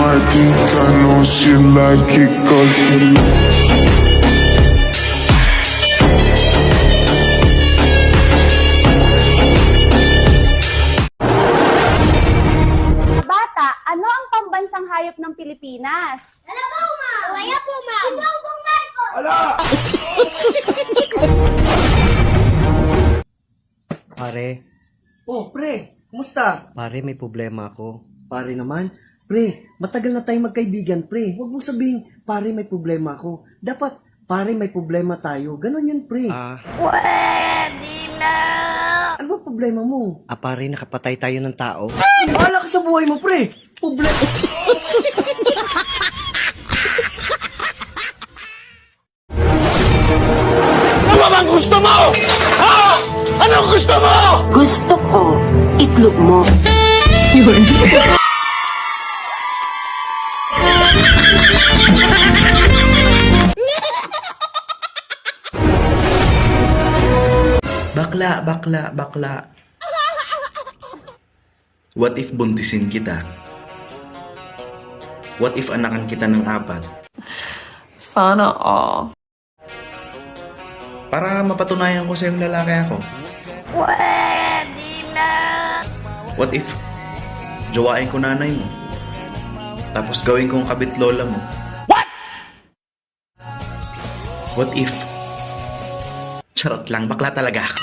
know she like it 'cause you Bata, ano ang pambansang hayop ng Pilipinas? Ano po, ma'am? Kaya po, ma'am. Si Bongbong Marcos. Pare. Oh, pre. Kumusta? Pare, may problema ako. Pare naman. Pre, matagal na tayong magkaibigan, pre. Huwag mo sabihin, pare, may problema ako. Dapat, pare, may problema tayo. Ganon yun, pre. Pwede na. Ano ba problema mo? Pare, nakapatay tayo ng tao. Bahala ka sa buhay mo, pre. Problema. Ano ba bang gusto mo? Ha? Anong gusto mo? Gusto ko itlog mo. Bakla, bakla, bakla. What if buntisin kita? What if anakan kita ng 4? Sana all. Para mapatunayan ko sa yung lalaki ako. Pwede na. What if jowain ko nanay mo? Tapos gawin kong kabit lola mo? What? What if charot lang, bakla talaga ako.